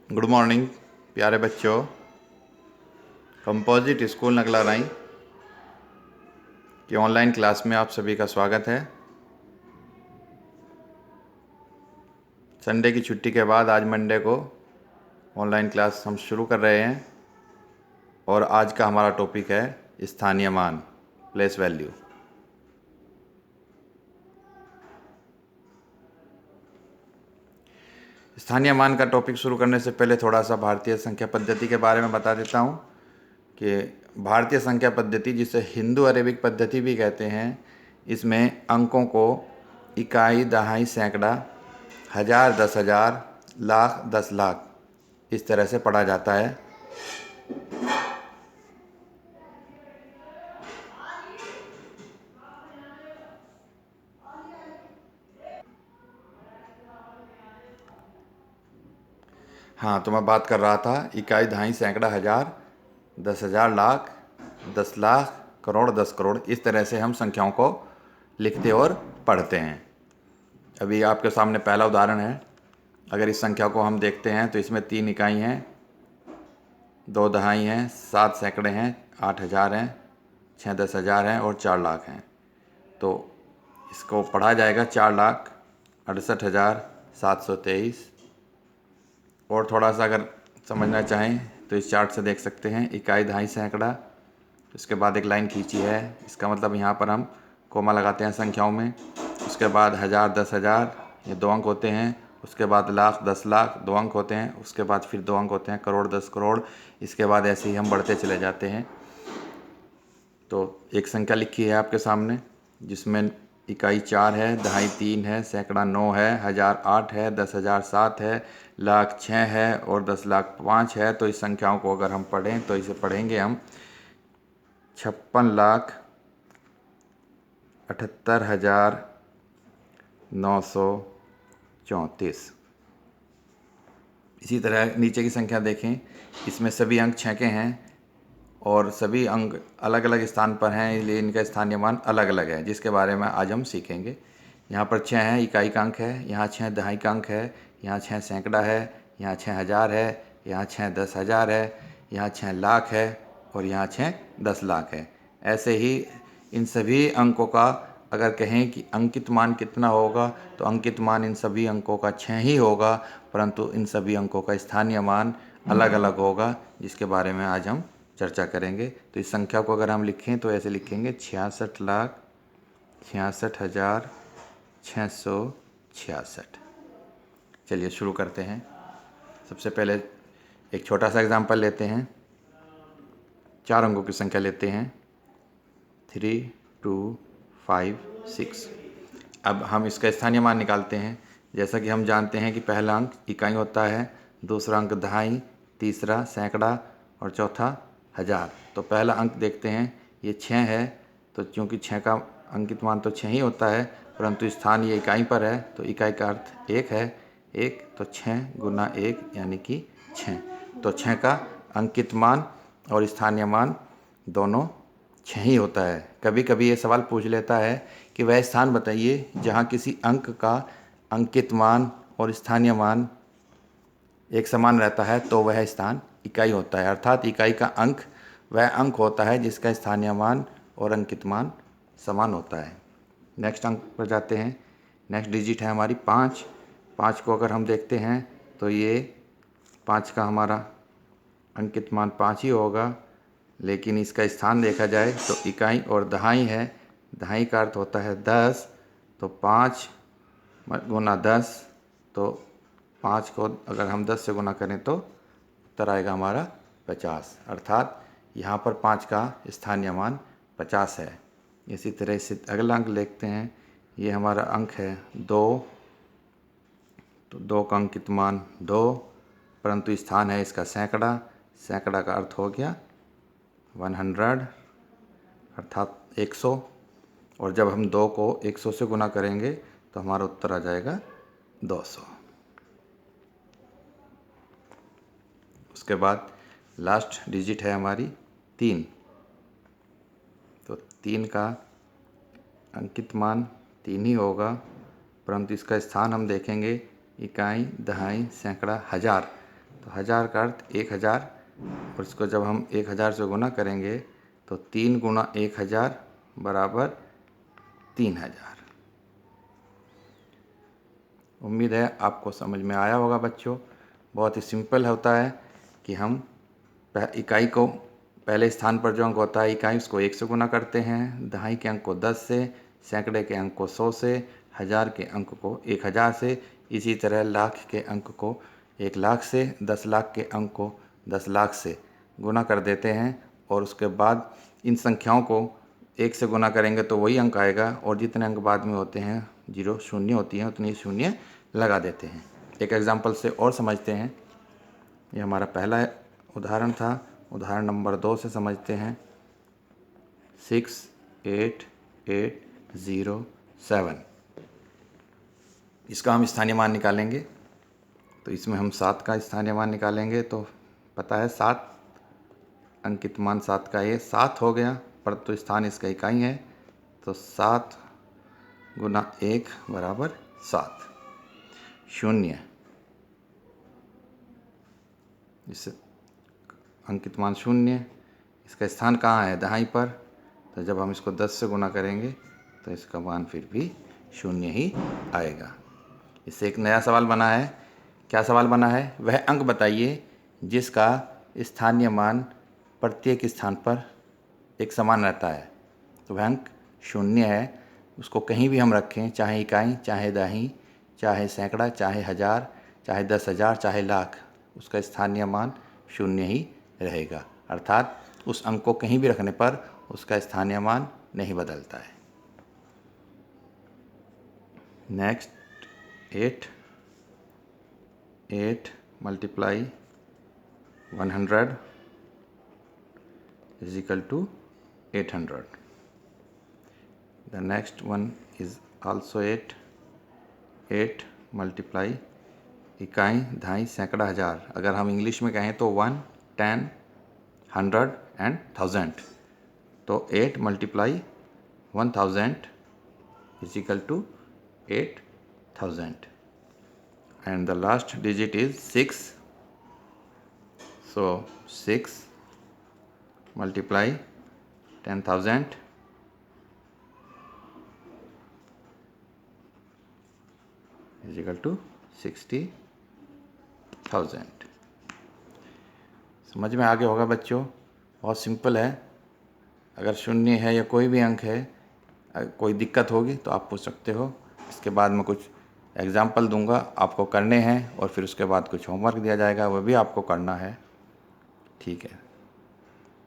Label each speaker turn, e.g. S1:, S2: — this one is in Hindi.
S1: गुड मॉर्निंग प्यारे बच्चों। कंपोजिट स्कूल नगला राई की ऑनलाइन क्लास में आप सभी का स्वागत है। संडे की छुट्टी के बाद आज मंडे को ऑनलाइन क्लास हम शुरू कर रहे हैं और आज का हमारा टॉपिक है स्थानीय मान, प्लेस वैल्यू। स्थानीय मान का टॉपिक शुरू करने से पहले थोड़ा सा भारतीय संख्या पद्धति के बारे में बता देता हूँ कि भारतीय संख्या पद्धति, जिसे हिंदू अरेबिक पद्धति भी कहते हैं, इसमें अंकों को इकाई, दहाई, सैकड़ा, हज़ार, 10,000, लाख, 10 लाख इस तरह से पढ़ा जाता है। हाँ, तो मैं बात कर रहा था इकाई, दहाई, सैकड़ा, हज़ार, 10,000, लाख, 10 लाख, करोड़, 10 करोड़, इस तरह से हम संख्याओं को लिखते और पढ़ते हैं। अभी आपके सामने पहला उदाहरण है। अगर इस संख्या को हम देखते हैं तो इसमें 3 इकाई हैं, 2 दहाई हैं, 7 सैकड़े हैं, 8 हज़ार हैं, 6 10,000 हैं और 4 लाख हैं। तो इसको पढ़ा जाएगा 4,68,723। और थोड़ा सा अगर समझना चाहें तो इस चार्ट से देख सकते हैं। इकाई, दहाई, सैकड़ा, उसके बाद एक लाइन खींची है, इसका मतलब यहाँ पर हम कोमा लगाते हैं संख्याओं में। उसके बाद हज़ार, 10,000, ये 2 अंक होते हैं। उसके बाद लाख, 10 लाख, 2 अंक होते हैं। उसके बाद फिर 2 अंक होते हैं, करोड़, 10 करोड़। इसके बाद ऐसे ही हम बढ़ते चले जाते हैं। तो एक संख्या लिखी है आपके सामने, जिसमें इकाई 4 है, दहाई 3 है, सैकड़ा 9 है, हज़ार 8 है, 10,000 7 है, लाख 6 है और 10 लाख 5 है। तो इस संख्याओं को अगर हम पढ़ें तो इसे पढ़ेंगे हम 56,78,934। इसी तरह नीचे की संख्या देखें, इसमें सभी अंक 6 के हैं और सभी अंक अलग अलग स्थान पर हैं, इसलिए इनका स्थानीय मान अलग अलग है, जिसके बारे में आज हम सीखेंगे। यहाँ पर 6 है, इकाई का अंक है। यहाँ 6 दहाई का अंक है। यहाँ 6 सैकड़ा है। यहाँ 6 हज़ार है। यहाँ 6 10,000 है। यहाँ 6 लाख है और यहाँ 6 10 लाख है। ऐसे ही इन सभी अंकों का अगर कहें कि अंकित मान कितना होगा, तो अंकित मान इन सभी अंकों का 6 ही होगा, परंतु इन सभी अंकों का स्थानीय मान अलग अलग होगा, जिसके बारे में आज हम चर्चा करेंगे। तो इस संख्या को अगर हम लिखें तो ऐसे लिखेंगे 66,66,666। चलिए शुरू करते हैं। सबसे पहले एक छोटा सा एग्जाम्पल लेते हैं। 4 अंकों की संख्या लेते हैं, 3 2 5 6। अब हम इसका स्थानीय मान निकालते हैं। जैसा कि हम जानते हैं कि पहला अंक इकाई होता है, दूसरा अंक दहाई, तीसरा सैकड़ा और चौथा हज़ार। तो पहला अंक देखते हैं, ये 6 है। तो चूँकि 6 का अंकित मान तो 6 ही होता है, परंतु स्थान ये इकाई पर है, तो इकाई का अर्थ 1 है। 1 तो 6 गुना 1 यानी कि 6। तो 6 का अंकित मान और स्थानीय मान दोनों 6 ही होता है। कभी कभी ये सवाल पूछ लेता है कि वह स्थान बताइए जहाँ किसी अंक का अंकित मान और स्थानीय मान एक समान रहता है, तो वह स्थान इकाई होता है। अर्थात इकाई का अंक वह अंक होता है जिसका स्थानीय मान और अंकित मान समान होता है। नेक्स्ट अंक पर जाते हैं। नेक्स्ट डिजिट है हमारी 5। 5 को अगर हम देखते हैं तो ये 5 का हमारा अंकित मान 5 ही होगा, लेकिन इसका स्थान देखा जाए तो इकाई और दहाई है। दहाई का अर्थ होता है 10, तो 5 गुना 10, तो 5 को अगर हम 10 से गुना करें तो उत्तर आएगा हमारा 50। अर्थात यहाँ पर 5 का स्थानीय मान 50 है। इसी तरह से अगला अंक देखते हैं। ये हमारा अंक है 2, तो 2 का अंकित मान 2, परंतु स्थान है इसका सैकड़ा। सैकड़ा का अर्थ हो गया 100, अर्थात 100। और जब हम 2 को 100 से गुना करेंगे तो हमारा उत्तर आ जाएगा 200। उसके बाद लास्ट डिजिट है हमारी 3। तो 3 का अंकित मान 3 ही होगा, परंतु इसका स्थान हम देखेंगे इकाई, दहाई, सैकड़ा, हज़ार। तो 1000 का अर्थ 1000, और इसको जब हम 1000 से गुना करेंगे तो 3 गुना 1000 बराबर 3000। उम्मीद है आपको समझ में आया होगा बच्चों। बहुत ही सिंपल होता है कि हम इकाई को, पहले स्थान पर जो अंक होता है इकाई, उसको 1 से गुना करते हैं, दहाई के अंक को 10 से, सैकड़े के अंक को 100 से, 1000 के अंक को 1000 से, इसी तरह लाख के अंक को 1 लाख से, 10 लाख के अंक को 10 लाख से गुना कर देते हैं। और उसके बाद इन संख्याओं को 1 से गुना करेंगे तो वही अंक आएगा, और जितने अंक बाद में होते हैं, 0 शून्य होती हैं, उतनी शून्य लगा देते हैं। एक एग्जाम्पल से और समझते हैं। ये हमारा पहला उदाहरण था। उदाहरण नंबर 2 से समझते हैं। 68807, इसका हम स्थानीय मान निकालेंगे। तो इसमें हम 7 का स्थानीय मान निकालेंगे, तो पता है 7 अंकित मान 7 का ये 7 हो गया, परंतु स्थान इसका इकाई है, तो 7 गुना 1 बराबर 7। शून्य, इससे अंकित मान 0, इसका स्थान कहाँ है, दहाई पर, तो जब हम इसको 10 से गुना करेंगे तो इसका मान फिर भी 0 ही आएगा। इससे एक नया सवाल बना है। क्या सवाल बना है? वह अंक बताइए जिसका स्थानीय मान प्रत्येक स्थान पर एक समान रहता है। तो वह अंक 0 है, उसको कहीं भी हम रखें, चाहे इकाई, चाहे दहाई, चाहे सैकड़ा, चाहे 1000, चाहे 10,000, चाहे लाख, उसका स्थानीय मान 0 ही रहेगा। अर्थात उस अंक को कहीं भी रखने पर उसका स्थानीय मान नहीं बदलता है। Next, 8 multiply 100 is equal to 800. The next one is also 8 multiply इकाई, दहाई, सैकड़ा, 1000। अगर हम इंग्लिश में कहें तो 1, 10, 100 and 1000। तो 8 multiply 1000 is equal to 8000, and the last digit is 6. So 6 multiply 10,000 is equal to 60,000। समझ में आ गया होगा बच्चों। बहुत सिंपल है। अगर शून्य है या कोई भी अंक है, कोई दिक्कत होगी तो आप पूछ सकते हो। इसके बाद मैं कुछ एग्जाम्पल दूंगा, आपको करने हैं, और फिर उसके बाद कुछ होमवर्क दिया जाएगा, वह भी आपको करना है। ठीक है।